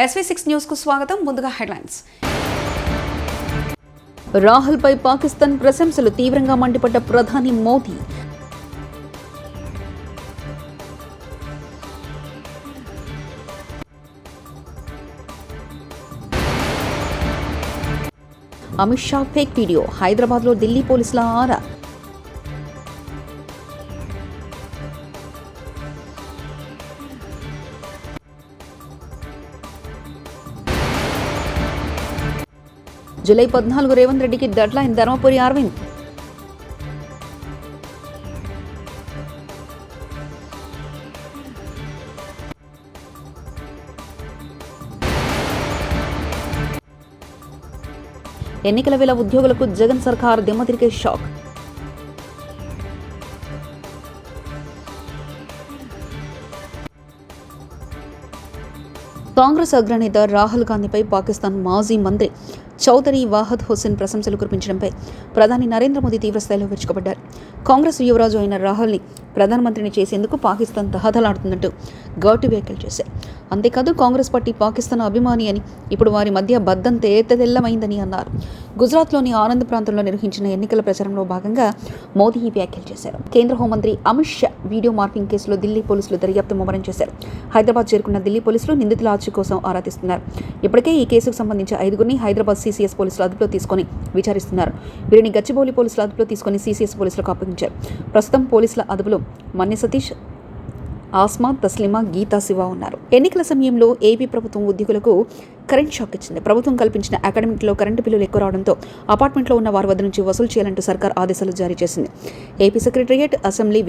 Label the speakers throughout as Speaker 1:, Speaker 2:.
Speaker 1: SV6 news కు స్వాగతం. ముందుగా హెడ్లైన్స్. రాహుల్ పై పాకిస్తాన్ ప్రశంసలు తీవ్రంగా మండిపడ్డ ప్రధాని మోదీ. అమిత్ షా ఫేక్ వీడియో, హైదరాబాద్లో ఢిల్లీ పోలీసుల ఆరా. జూలై 14 రేవంత్ రెడ్డికి డెడ్ లైన్, ధర్మపురి అరవింద్. ఎన్నికల వేళ ఉద్యోగులకు జగన్ సర్కార్ దిమ్మతిరిగే షాక్. కాంగ్రెస్ అగ్రనేత రాహుల్ గాంధీపై పాకిస్తాన్ మాజీ మంత్రి చౌదరి వాహద్ హుస్సేన్ ప్రశంసలు కురిపించడంపై ప్రధాని నరేంద్ర మోదీ తీవ్రస్థాయిలో విరుచుకుపడ్డారు. కాంగ్రెస్ యువరాజు అయిన రాహుల్ని ప్రధానమంత్రిని చేసేందుకు పాకిస్తాన్ తహతలాడుతున్నట్టు ఘాటు వ్యాఖ్యలు చేశారు. అంతేకాదు కాంగ్రెస్ పార్టీ పాకిస్తాన్ అభిమాని అని, ఇప్పుడు వారి మధ్య బద్దం తేటతెల్లమైందని అన్నారు. గుజరాత్లోని ఆనంద్ ప్రాంతంలో నిర్వహించిన ఎన్నికల ప్రచారంలో భాగంగా మోదీ ఈ వ్యాఖ్యలు చేశారు. కేంద్ర హోంమంత్రి అమిత్ షా వీడియో మార్పింగ్ కేసులో ఢిల్లీ పోలీసులు దర్యాప్తు ముమ్మరం చేశారు. హైదరాబాద్ చేరుకున్న ఢిల్లీ పోలీసులు నిందితుల ఆచూకీ కోసం ఆరా తీస్తున్నారు. ఇప్పటికే ఈ కేసుకు సంబంధించి 5గురిని హైదరాబాద్ CCS పోలీసులు అదుపులో తీసుకొని విచారిస్తున్నారు. వీరిని గచ్చిబౌలి పోలీసులు అదుపులో తీసుకొని CCS పోలీసులకు అప్పగించారు. ప్రస్తుతం పోలీసుల అదుపులో మన్ని సతీష్, ఆస్మా, తస్లిమా, గీతా, శివ ఉన్నారు. ఎన్నికల సమయంలో ఏపీ ప్రభుత్వం ఉద్యోగులకు కరెంట్ షాక్ ఇచ్చింది. ప్రభుత్వం కల్పించిన అకాడమిక్లో కరెంటు బిల్లులు ఎక్కువ రావడంతో అపార్ట్మెంట్లో ఉన్న వారి వద్ద నుంచి వసూలు చేయాలంటూ సర్కార్ ఆదేశాలు జారీ చేసింది. ఏపీ సెక్రటరియట్, అసెంబ్లీ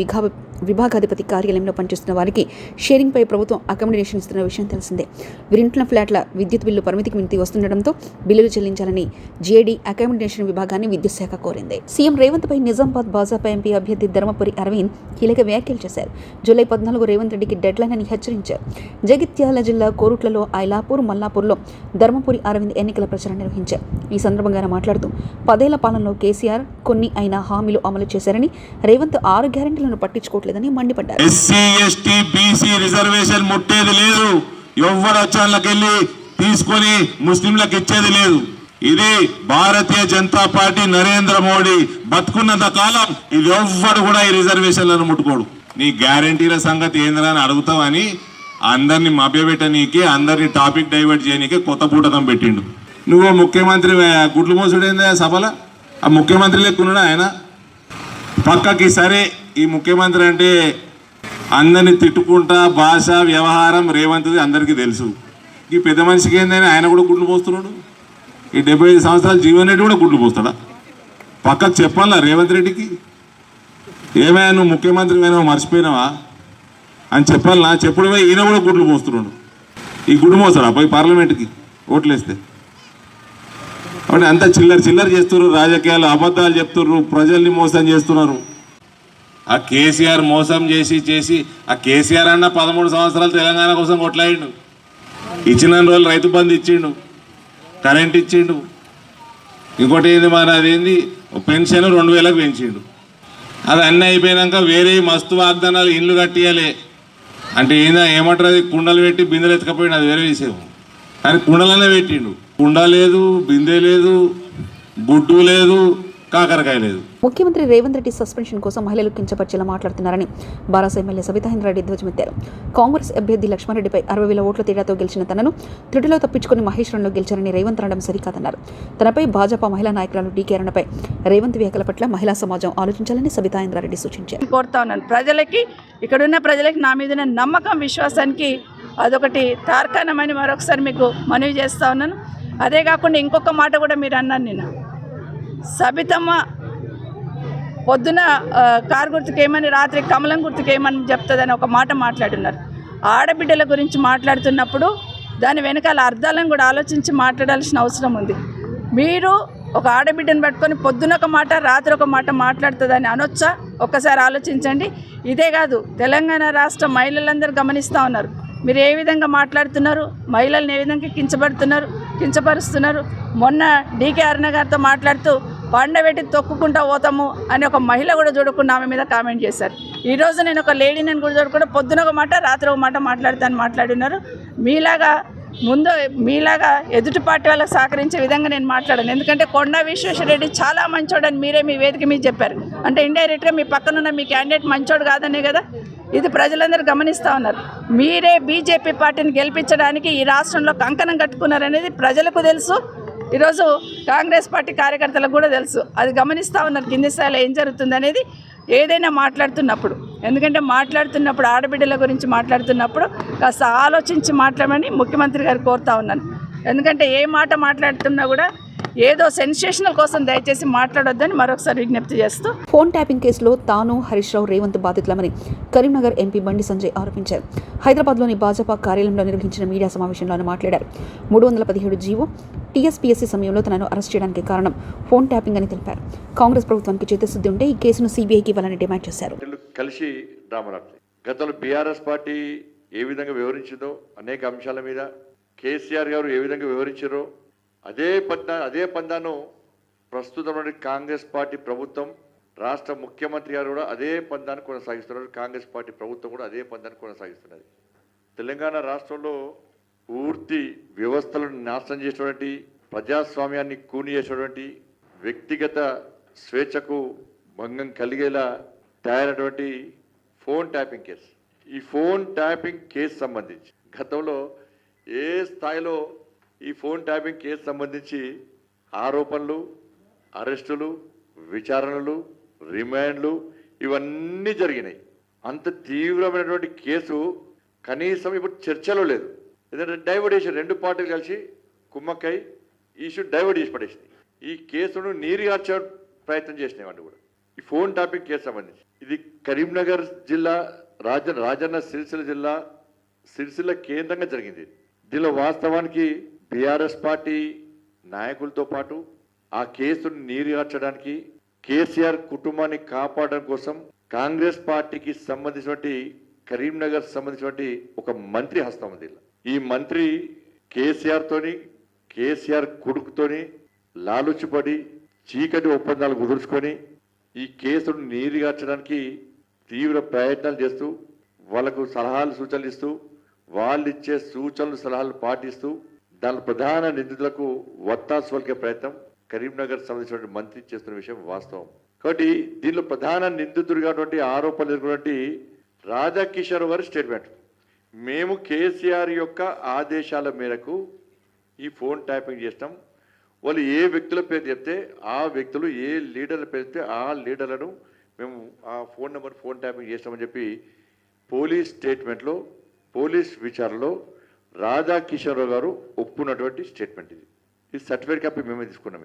Speaker 1: విభాగాధిపతి కార్యాలయంలో పనిచేస్తున్న వారికి షేరింగ్పై ప్రభుత్వం అకామిడేషన్ ఇస్తున్న విషయం తెలిసిందే. వీరింట్లో ఫ్లాట్ల విద్యుత్ బిల్లు పరిమితికి మించి వస్తుండటంతో బిల్లులు చెల్లించాలని GAD అకామిడేషన్ విభాగాన్ని విద్యుత్ శాఖ కోరింది. సీఎం రేవంత్ పై నిజామాబాద్ భాజపా ఎంపీ అభ్యర్థి ధర్మపురి అరవింద్ కీలక వ్యాఖ్యలు చేశారు. జూలై 14 రేవంత్ రెడ్డికి డెడ్ లైన్ అని హెచ్చరించారు. జగిత్యాల జిల్లా కోరుట్లలో, ఐలాపూర్, మల్లాపూర్లో ధర్మపురి అరవింద్ ఎన్నికల ప్రచారం నిర్వహించారు. ఈ సందర్భంగా ఆయన మాట్లాడుతూ 10 ఏళ్ల పాలనలో కేసీఆర్ కొన్ని అయినా హామీలు అమలు చేశారని, రేవంత్ 6 గ్యారెంటీలను పట్టించుకోవట్లేదని మండిపడ్డారు.
Speaker 2: SC, ST, BC రిజర్వేషన్ ముట్టేది లేదు. ఎవరు వచ్చాళ్ళకెళ్ళి తీసుకొని ముస్లింలకు ఇచ్చేది లేదు. ఇది భారతీయ జనతా పార్టీ నరేంద్ర మోడీ బతుకున్నంత కాలం ఇది ఎవ్వరు కూడా ఈ రిజర్వేషన్లను ముట్టుకోడు. నీ గ్యారంటీల సంగతి ఏందని అని అడుగుతావని అందరినీ మభ్యపెట్టనీకి, అందరినీ టాపిక్ డైవర్ట్ చేయనీకి కొత్త పూటకం పెట్టిండు. నువ్వు ముఖ్యమంత్రి గుడ్లు మోసుడైందా సభల? ఆ ముఖ్యమంత్రి లెక్కున్నాడు ఆయన పక్కకి. సరే, ఈ ముఖ్యమంత్రి అంటే అందరినీ తిట్టుకుంటా భాష వ్యవహారం రేవంత్ది అందరికీ తెలుసు. ఈ పెద్ద మనిషికి ఏందని ఆయన కూడా గుడ్లు పోస్తున్నాడు. ఈ 75 సంవత్సరాల జీవన్ రెడ్డి కూడా గుడ్లు పోస్తాడా? పక్కకు చెప్పాలా రేవంత్ రెడ్డికి? ఏమైనా నువ్వు ముఖ్యమంత్రి అయినా మర్చిపోయినావా అని చెప్పాలనా? చెప్పుడు ఈయన కూడా గుడ్లు పోస్తున్నాడు. ఈ గుడ్డు మోస్తాడా పోయి పార్లమెంట్కి ఓట్లేస్తే? కాబట్టి అంతా చిల్లర చేస్తున్నారు. రాజకీయాలు అబద్ధాలు చెప్తున్నారు, ప్రజల్ని మోసం చేస్తున్నారు. ఆ కేసీఆర్ మోసం చేసి ఆ కేసీఆర్ అన్న 13 సంవత్సరాలు తెలంగాణ కోసం కొట్లాడిండు. ఇచ్చిన రోజులు రైతు బంధు ఇచ్చిండు, కరెంట్ ఇచ్చిండు. ఇంకోటి ఏంది మన అదేంది పెన్షన్ 2000కు పెంచిండు. అది అన్నీ అయిపోయినాక వేరే మస్తు వాగ్దానాలు, ఇల్లు కట్టియాలి అంటే ఏమంటారు, అది కుండలు పెట్టి బిందెలు ఎత్తుకపోయిండు, అది వేరే విషయం. కానీ కుండలనే పెట్టిండు. కుండ లేదు, బిందె లేదు, గుడ్డు లేదు, కాకరకాయ లేదు.
Speaker 1: ముఖ్యమంత్రి రేవంత్ రెడ్డి సస్పెన్షన్ కోసం మహిళలు కించపరిచేలా మాట్లాడుతున్నారని బారాస ఎమ్మెల్యే సబితాఇంద్రారెడ్డి ధ్వజమెత్తారు. కాంగ్రెస్ అభ్యర్థి లక్ష్మారెడ్డిపై 60,000 ఓట్ల తేడాతో గెలిచిన తనను త్రుటిలో తప్పించుకుని మహేశ్వరంలో గెలిచారని రేవంత్ అనడం సరికాదన్నారు. తనపై భాజపా మహిళా నాయకురాలు DK అరుణపై రేవంత్ వ్యాఖ్యల పట్ల మహిళా సమాజం ఆలోచించాలని సబితాఇంద్రారెడ్డి సూచించారు.
Speaker 3: కోరుతా ఉన్నాను ప్రజలకి, ఇక్కడున్న ప్రజలకి నా మీద నమ్మకం, విశ్వాసానికి అదొకటి తార్కాణమని మరొకసారి మీకు మనవి చేస్తూ ఉన్నాను. అదే కాకుండా ఇంకొక మాట కూడా మీరు అన్నాను, నేను సబితమ్మ పొద్దున కారు గుర్తుకేమని, రాత్రి కమలం గుర్తుకేమని చెప్తుందని ఒక మాట మాట్లాడున్నారు. ఆడబిడ్డల గురించి మాట్లాడుతున్నప్పుడు దాని వెనకాల అర్థాలను కూడా ఆలోచించి మాట్లాడాల్సిన అవసరం ఉంది. మీరు ఒక ఆడబిడ్డను పట్టుకొని పొద్దున ఒక మాట, రాత్రి ఒక మాట మాట్లాడుతుందని అనొచ్చా? ఒక్కసారి ఆలోచించండి. ఇదే కాదు, తెలంగాణ రాష్ట్ర మహిళలందరూ గమనిస్తూ ఉన్నారు. మీరు ఏ విధంగా మాట్లాడుతున్నారు, మహిళలను ఏ విధంగా కించపరుస్తున్నారు. మొన్న DK అరుణ గారితో మాట్లాడుతూ పండబెట్టి తొక్కుకుంటా పోతాము అని ఒక మహిళ కూడా చూడకుండా ఆమె మీద కామెంట్ చేశారు. ఈరోజు నేను ఒక లేడీని కూడా చూడకుండా పొద్దున ఒక మాట, రాత్రి ఒక మాట మాట్లాడుతాను మాట్లాడినారు. మీలాగా ముందు మీలాగా ఎదుటి పార్టీ వాళ్ళకి సహకరించే విధంగా నేను మాట్లాడాను. ఎందుకంటే కొండా విశ్వేశ్వరరెడ్డి చాలా మంచోడని మీరే మీ వేదిక మీద చెప్పారు. అంటే ఇండైరెక్ట్గా మీ పక్కనున్న మీ క్యాండిడేట్ మంచోడు కాదనే కదా, ఇది ప్రజలందరూ గమనిస్తూ ఉన్నారు. మీరే బీజేపీ పార్టీని గెలిపించడానికి ఈ రాష్ట్రంలో కంకణం కట్టుకున్నారనేది ప్రజలకు తెలుసు, ఈరోజు కాంగ్రెస్ పార్టీ కార్యకర్తలకు కూడా తెలుసు. అది గమనిస్తూ ఉన్నారు కింది స్థాయిలో ఏం జరుగుతుంది అనేది. ఏదైనా మాట్లాడుతున్నప్పుడు, ఎందుకంటే మాట్లాడుతున్నప్పుడు ఆడబిడ్డల గురించి మాట్లాడుతున్నప్పుడు కాస్త ఆలోచించి మాట్లాడమని ముఖ్యమంత్రి గారు కోరుతా ఉన్నాను. ఎందుకంటే ఏ మాట మాట్లాడుతున్నా కూడా ఏదో సెన్సేషనల్ కోసం దయచేసి మాట్లాడొద్దని మరొకసారి విజ్ఞప్తి చేస్తూ,
Speaker 1: ఫోన్ ట్యాపింగ్ కేసులో తాను, హరీష్ రావు, రేవంత్ బాధితులమని కరీంనగర్ ఎంపీ బండి సంజయ్ ఆరోపించారు. హైదరాబాద్లోని భాజపా కార్యాలయంలో నిర్వహించిన మీడియా సమావేశంలో ఆయన మాట్లాడారు. 317 జీవో టీఎస్పీఎస్సీ సమయంలో తనను అరెస్ట్ చేయడానికి కారణం ఫోన్ ట్యాపింగ్ అని తెలిపారు. కాంగ్రెస్ ప్రభుత్వానికి చిత్తశుద్ధి ఉంటే ఈ కేసును సీబీఐకి ఇవ్వాలని డిమాండ్ చేశారు.
Speaker 4: కలిసి గతంలో బీఆర్ఎస్ పార్టీ ఏ విధంగా వివరించిందో అనేక అంశాల మీద కేసీఆర్ గారు ఏ విధంగా వివరించారో అదే పందాను ప్రస్తుతమైన కాంగ్రెస్ పార్టీ ప్రభుత్వం, రాష్ట్ర ముఖ్యమంత్రి గారు కూడా అదే పందాన్ని కొనసాగిస్తున్నారు. కాంగ్రెస్ పార్టీ ప్రభుత్వం కూడా అదే పందాన్ని కొనసాగిస్తున్నది. తెలంగాణ రాష్ట్రంలో పూర్తి వ్యవస్థలను నాశనం చేసినటువంటి, ప్రజాస్వామ్యాన్ని కూని చేసినటువంటి, వ్యక్తిగత స్వేచ్ఛకు భంగం కలిగేలా తయారైనటువంటి ఫోన్ ట్యాపింగ్ కేసు. ఈ ఫోన్ ట్యాపింగ్ కేసు సంబంధించి గతంలో ఏ స్థాయిలో ఈ ఫోన్ ట్యాపింగ్ కేసు సంబంధించి ఆరోపణలు, అరెస్టులు, విచారణలు, రిమాండ్లు ఇవన్నీ జరిగినాయి. అంత తీవ్రమైనటువంటి కేసు కనీసం ఇప్పుడు చర్చలో లేదు. ఎందుకంటే డైవర్ట్ చేసి రెండు పార్టీలు కలిసి కుమ్మక్కై ఇష్యూ డైవర్ట్ చేసి పడేసింది. ఈ కేసును నీరుగార్చే ప్రయత్నం చేసినాయి కూడా. ఈ ఫోన్ ట్యాపింగ్ కేసు సంబంధించి ఇది కరీంనగర్ జిల్లా రాజన్న సిరిసిల్ల జిల్లా సిరిసిల్ల కేంద్రంగా జరిగింది. దీనిలో వాస్తవానికి బీఆర్ఎస్ పార్టీ నాయకులతో పాటు ఆ కేసును నీరుగార్చడానికి, కేసీఆర్ కుటుంబాన్ని కాపాడడం కోసం కాంగ్రెస్ పార్టీకి సంబంధించినటువంటి కరీంనగర్ సంబంధించినటువంటి ఒక మంత్రి హస్తం ఉంది. ఈ మంత్రి కేసీఆర్ కొడుకుతోని లాలుచిపడి చీకటి ఒప్పందాలు కుదుర్చుకొని ఈ కేసును నీరుగార్చడానికి తీవ్ర ప్రయత్నాలు చేస్తూ, వాళ్లకు సలహాలు సూచనలు ఇస్తూ, వాళ్ళు ఇచ్చే సూచనలు సలహాలు పాటిస్తూ దాని ప్రధాన నిందితులకు వత్తాసు పలికే ప్రయత్నం కరీంనగర్ సంబంధించిన మంత్రి చేస్తున్న విషయం వాస్తవం. కాబట్టి దీనిలో ప్రధాన నిందితుడిగా ఆరోపణలు ఎదుర్కొన్నటువంటి రాధాకిషోర్ గారి స్టేట్మెంట్, మేము కేసీఆర్ యొక్క ఆదేశాల మేరకు ఈ ఫోన్ ట్యాపింగ్ చేస్తాం, వాళ్ళు ఏ వ్యక్తుల పేరు చెప్తే ఆ వ్యక్తులు, ఏ లీడర్ల పేరు చెప్తే ఆ లీడర్లను మేము ఆ ఫోన్ ట్యాపింగ్ చేస్తామని చెప్పి పోలీస్ స్టేట్మెంట్లో, పోలీస్ విచారణలో రాధాకిషోర్ గారు ఒప్పుకున్నటువంటి స్టేట్మెంట్. ఇది సర్టిఫికేట్ కాపీ మేమే తీసుకున్నాం.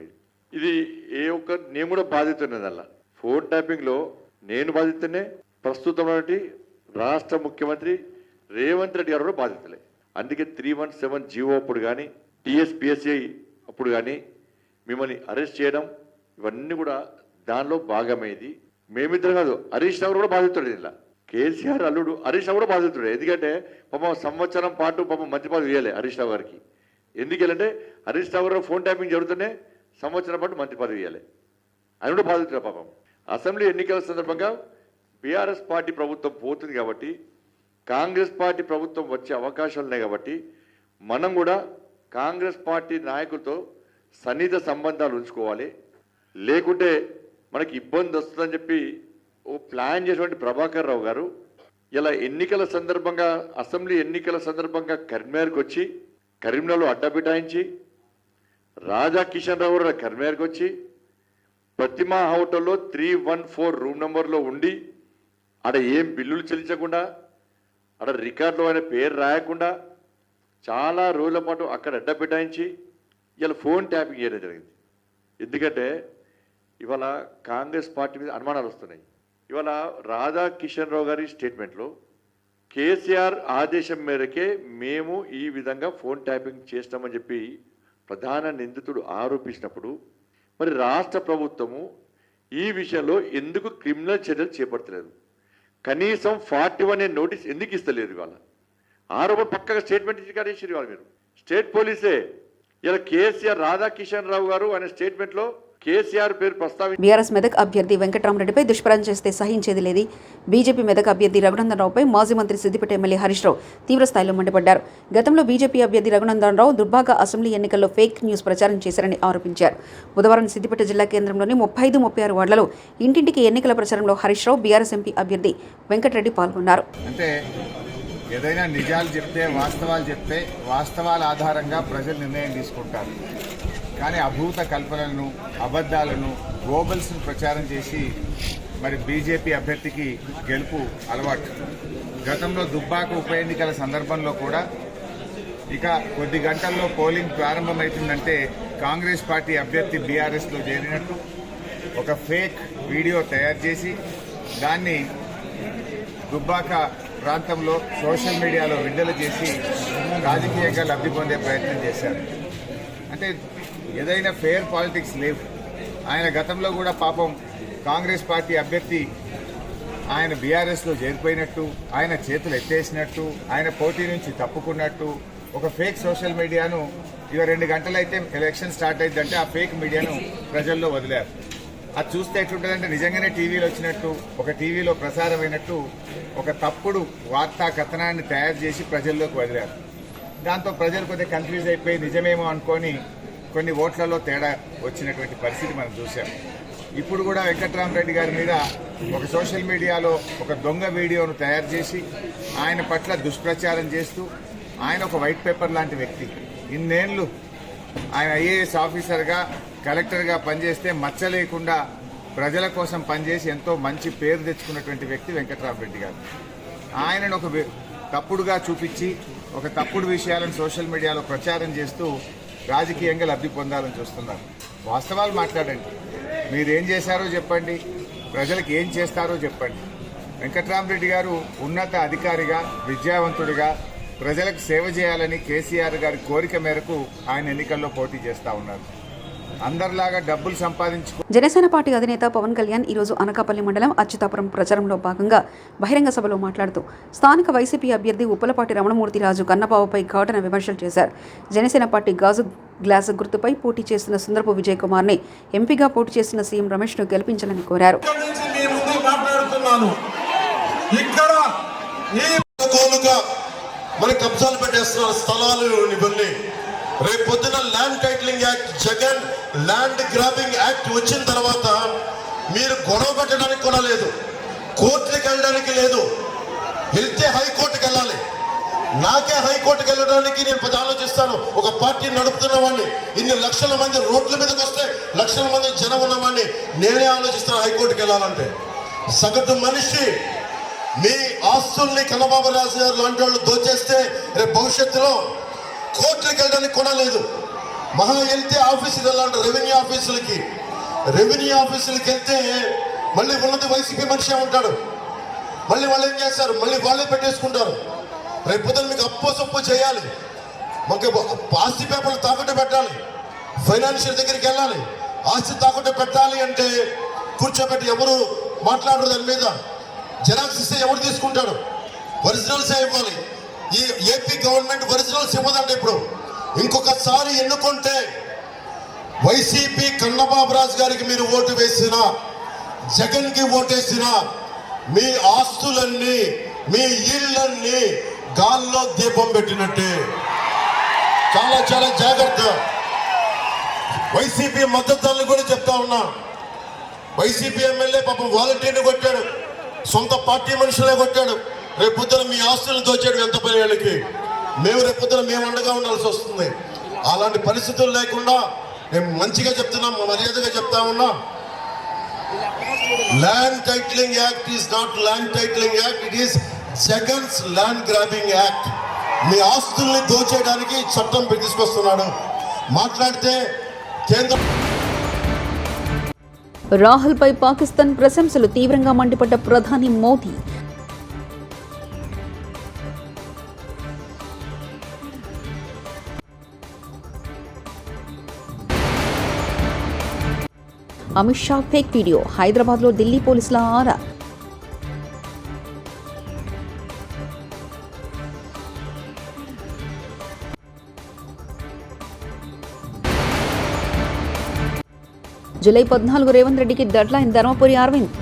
Speaker 4: ఇది నేను కూడా బాధితున్నది. అలా ఫోన్ ట్యాపింగ్లో నేను బాధితున్నే, ప్రస్తుతం రాష్ట్ర ముఖ్యమంత్రి రేవంత్ రెడ్డి గారు కూడా బాధితులే. అందుకే 317 జీవో అప్పుడు కానీ, టీఎస్పీఎస్సీ అప్పుడు కానీ మిమ్మల్ని అరెస్ట్ చేయడం ఇవన్నీ కూడా దానిలో భాగమైంది. మేమిద్దరం కాదు, హరీష్ రావు కూడా బాధితుడు. ఇలా కేసీఆర్ అల్లుడు హరీష్ రావు కూడా బాధితుడే. ఎందుకంటే పాపం సంవత్సరం పాటు మంత్రి పదవి ఇవ్వలే హరీష్ రావు గారికి. ఎందుకంటే హరీష్ రావు గారు ఫోన్ ట్యాపింగ్ జరుగుతూనే సంవత్సరం పాటు మంత్రి పదవి ఇవ్వాలి. ఆయన కూడా బాధితుడు. పాపం అసెంబ్లీ ఎన్నికల సందర్భంగా బీఆర్ఎస్ పార్టీ ప్రభుత్వం పోతుంది కాబట్టి, కాంగ్రెస్ పార్టీ ప్రభుత్వం వచ్చే అవకాశాలు ఉన్నాయి కాబట్టి మనం కూడా కాంగ్రెస్ పార్టీ నాయకులతో సన్నిహిత సంబంధాలు ఉంచుకోవాలి. లేకుంటే మనకి ఇబ్బంది వస్తుందని చెప్పి ప్లాన్ చేసినటువంటి ప్రభాకర్ రావు గారు ఇలా ఎన్నికల సందర్భంగా, అసెంబ్లీ ఎన్నికల సందర్భంగా కరీంనగర్కి వచ్చి కరీంనగర్లో అడ్డబిటాయించి, రాధాకిషన్ రావు గారు కరీంనగర్కి వచ్చి ప్రతిమా హోటల్లో 314 రూమ్ నెంబర్లో ఉండి ఆడ ఏం బిల్లులు చెల్లించకుండా, ఆడ రికార్డులో ఆయన పేరు రాయకుండా చాలా రోజుల పాటు అక్కడ అడ్డబిటాయించి ఇలా ఫోన్ ట్యాపింగ్ చేయడం జరిగింది. ఎందుకంటే ఇవాళ కాంగ్రెస్ పార్టీ మీద అనుమానాలు వస్తున్నాయి. ఇవాళ రాధాకిషన్ రావు గారి స్టేట్మెంట్లో కేసీఆర్ ఆదేశం మేరకే మేము ఈ విధంగా ఫోన్ ట్యాపింగ్ చేస్తామని చెప్పి ప్రధాన నిందితుడు ఆరోపించినప్పుడు మరి రాష్ట్ర ప్రభుత్వము ఈ విషయంలో ఎందుకు క్రిమినల్ చర్యలు చేపడతలేదు? కనీసం 41 నోటీస్ ఎందుకు ఇస్తలేదు? ఇవాళ ఆరోపణ పక్కగా స్టేట్మెంట్ ఇచ్చి కనేసి ఇవాళ మీరు స్టేట్ పోలీసే ఇలా కేసీఆర్ రాధాకిషన్ రావు గారు ఆయన స్టేట్మెంట్లో కేసీఆర్ పేరు ప్రస్తావించి
Speaker 1: బీఆర్ఎస్ మెదక్ అభ్యర్థి వెంకట్రామరెడ్డిపై దుష్ప్రచారం చేస్తే సహించేది లేదు. బీజేపీ మెదక్ అభ్యర్థి రఘునందన్ రావుపై మాజీ మంత్రి సిద్దిపేట ఎమ్మెల్యే హరీష్ రావు తీవ్రస్థాయిలో మండిపడ్డారు. గతంలో బీజేపీ అభ్యర్థి రఘునందన్ రావు దుర్భాగ అసెంబ్లీ ఎన్నికల్లో ఫేక్ న్యూస్ ప్రచారం చేశారని ఆరోపించారు. బుధవారం సిద్దిపేట జిల్లా కేంద్రంలోని 35, 36 వార్డులలో ఇంటింటికి ఎన్నికల ప్రచారంలో హరీష్ రావు, బీఆర్ఎస్ ఎంపీ అభ్యర్థి వెంకటరెడ్డి పాల్గొన్నారు.
Speaker 5: అంటే ఏదైనా నిజాలు చెప్తే, వాస్తవాలు చెప్తే, వాస్తవాల ఆధారంగా ప్రజలు నిర్ణయం తీసుకుంటారు. కానీ అభూత కల్పనలను, అబద్ధాలను, గోబల్స్ను ప్రచారం చేసి మరి బీజేపీ అభ్యర్థికి గెలుపు అలవాటు. గతంలో దుబ్బాక ఉప ఎన్నికల సందర్భంలో కూడా ఇక కొద్ది గంటల్లో పోలింగ్ ప్రారంభమవుతుందంటే కాంగ్రెస్ పార్టీ అభ్యర్థి బీఆర్ఎస్లో చేరినట్టు ఒక ఫేక్ వీడియో తయారు చేసి దాన్ని దుబ్బాక ప్రాంతంలో సోషల్ మీడియాలో విడుదల చేసి రాజకీయంగా లబ్ధి పొందే ప్రయత్నం చేశారు. అంటే ఏదైనా ఫెయిర్ పాలిటిక్స్ లేవు. ఆయన గతంలో కూడా పాపం కాంగ్రెస్ పార్టీ అభ్యర్థి ఆయన బీఆర్ఎస్లో చేరిపోయినట్టు, ఆయన చేతులు ఎత్తేసినట్టు, ఆయన పోటీ నుంచి తప్పుకున్నట్టు ఒక ఫేక్ సోషల్ మీడియాను ఇక 2 గంటలైతే ఎలక్షన్ స్టార్ట్ అయిందంటే ఆ ఫేక్ మీడియాను ప్రజల్లో వదిలారు. అది చూస్తే ఎట్లుంటుందంటే నిజంగానే టీవీలో వచ్చినట్టు, ఒక టీవీలో ప్రసారమైనట్టు ఒక తప్పుడు వార్తా కథనాన్ని తయారు చేసి ప్రజల్లోకి వదిలారు. దాంతో ప్రజలు కొద్దిగా కన్ఫ్యూజ్ అయిపోయి నిజమేమో అనుకొని కొన్ని ఓట్లలో తేడా వచ్చినటువంటి పరిస్థితి మనం చూసాం. ఇప్పుడు కూడా వెంకట్రామరెడ్డి గారి మీద ఒక సోషల్ మీడియాలో ఒక దొంగ వీడియోను తయారు చేసి ఆయన పట్ల దుష్ప్రచారం చేస్తూ, ఆయన ఒక వైట్ పేపర్ లాంటి వ్యక్తి, ఇన్నేళ్లు ఆయన ఐఏఎస్ ఆఫీసర్గా, కలెక్టర్గా పనిచేస్తే మచ్చ లేకుండా ప్రజల కోసం పనిచేసి ఎంతో మంచి పేరు తెచ్చుకున్నటువంటి వ్యక్తి వెంకట్రామరెడ్డి గారు. ఆయనను ఒక తప్పుడుగా చూపించి ఒక తప్పుడు విషయాలను సోషల్ మీడియాలో ప్రచారం చేస్తూ రాజకీయంగా లబ్ధి పొందాలని చూస్తున్నారు. వాస్తవాలు మాట్లాడండి. మీరేం చేశారో చెప్పండి, ప్రజలకు ఏం చేస్తారో చెప్పండి. వెంకట్రామరెడ్డి గారు ఉన్నత అధికారిగా, విద్యావంతుడిగా ప్రజలకు సేవ చేయాలని కేసీఆర్ గారి కోరిక మేరకు ఆయన ఎన్నికల్లో పోటీ చేస్తూ ఉన్నారు. అందరిలాగా డబ్బులు సంపాదించుకో.
Speaker 1: జనసేన పార్టీ అధినేత పవన్ కళ్యాణ్ ఈరోజు అనకాపల్లి మండలం అచ్యుతాపురం ప్రచారంలో భాగంగా బహిరంగ సభలో మాట్లాడుతూ స్థానిక వైసీపీ అభ్యర్థి ఉప్పలపాటి రమణమూర్తి రాజు కన్నబాబుపై ఘాటన విమర్శలు చేశారు. జనసేన పార్టీ గాజు గ్లాసు గుర్తుపై పోటీ చేస్తున్న సుందరపు విజయ్ కుమార్ని ఎంపీగా పోటీ చేస్తున్న సీఎం రమేష్ను గెలిపించాలని కోరారు.
Speaker 6: మరి కబ్జాలు పెట్టేస్తున్నారు స్థలాలు ఇవన్నీ. రేపు పొద్దున land titling act, Jagan land grabbing act వచ్చిన తర్వాత మీరు గొడవ పెట్టడానికి కూడా లేదు, కోర్టుకి వెళ్ళడానికి లేదు. వెళ్తే హైకోర్టుకి వెళ్ళాలి. నాకే హైకోర్టుకి వెళ్ళడానికి నేను ఆలోచిస్తాను. ఒక పార్టీ నడుపుతున్న వాడిని, ఇన్ని లక్షల మంది రోడ్ల మీదకి వస్తే లక్షల మంది జనం ఉన్నవాడిని నేనే ఆలోచిస్తాను హైకోర్టుకి వెళ్ళాలంటే. సగటు మనిషి మీ ఆస్తుల్ని కన్నబాబు రాజు గారు లాంటి వాళ్ళు దోచేస్తే రేపు భవిష్యత్తులో కోర్టులకు వెళ్ళడానికి కూడా లేదు. మహా వెళ్తే ఆఫీసుకి వెళ్ళాలంటే రెవెన్యూ ఆఫీసులకి వెళ్తే మళ్ళీ ఉన్నది వైసీపీ మనిషి ఉంటాడు. మళ్ళీ వాళ్ళు ఏం చేస్తారు, మళ్ళీ వాళ్ళే పెట్టేసుకుంటారు. రేపు పొద్దున మీకు అప్పు చేయాలి, మాకు ఆస్తి పేపర్లు తాకట్టు పెట్టాలి, ఫైనాన్షియల్ దగ్గరికి వెళ్ళాలి, ఆస్తి తాకట్టు పెట్టాలి అంటే కూర్చోబెట్టి ఎవరు మాట్లాడరు. దాని మీద జెరాక్స్ ఇస్తే ఎవరు తీసుకుంటాడు? ఒరిజినల్సే ఇవ్వాలి. ఈ ఏపీ గవర్నమెంట్ ఒరిజినల్స్ ఇవ్వదండి. ఇప్పుడు ఇంకొకసారి ఎన్నుకుంటే వైసీపీ కన్నబాబు రాజు గారికి మీరు ఓటు వేసినా, జగన్కి ఓటేసినా మీ ఆస్తులన్నీ, మీ ఇళ్ళన్నీ గాల్లో దీపం పెట్టినట్టే. చాలా చాలా జాగ్రత్త. వైసీపీ మద్దతుదారులు కూడా చెప్తా ఉన్నా, వైసీపీ ఎమ్మెల్యే పాపం వాలంటీర్ని కొట్టాడు, సొంత పార్టీ మనుషులే కొట్టాడు. రేపొద్దున మీ ఆస్తులను దోచాడు ఎంత పర్యాలకి. రేపొద్దున మేము అండగా ఉండాల్సి వస్తుంది. అలాంటి పరిస్థితులు లేకుండా మేము మంచిగా చెప్తున్నాం, మర్యాదగా చెప్తా ఉన్నా. Land titling act is not land titling act, it is Jagan's land grabbing act. మీ ఆస్తుల్ని దోచేయడానికి చట్టం తీసుకొస్తున్నాడు. మాట్లాడితే కేంద్ర
Speaker 1: రాహుల్పై పాకిస్తాన్ ప్రశంసలు తీవ్రంగా మండిపడ్డ ప్రధాని మోదీ. అమిత్ షా ఫేక్ వీడియో, హైదరాబాద్లో ఢిల్లీ పోలీసుల ఆరా. జూలై 14 రేవంత్ రెడ్డికి డెడ్లైన్ ధర్మపురి అరవింద్.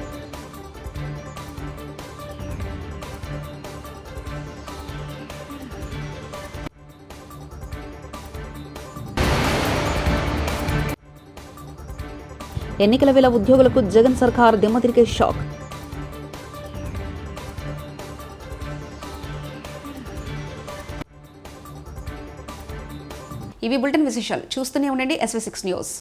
Speaker 1: ఎన్నికల వేళ ఉద్యోగులకు జగన్ సర్కార్ దిమ్మతిరిగే షాక్. ఇవి బులెటిన్ విశేషాలు. చూస్తూనే ఉండండి SV6 న్యూస్.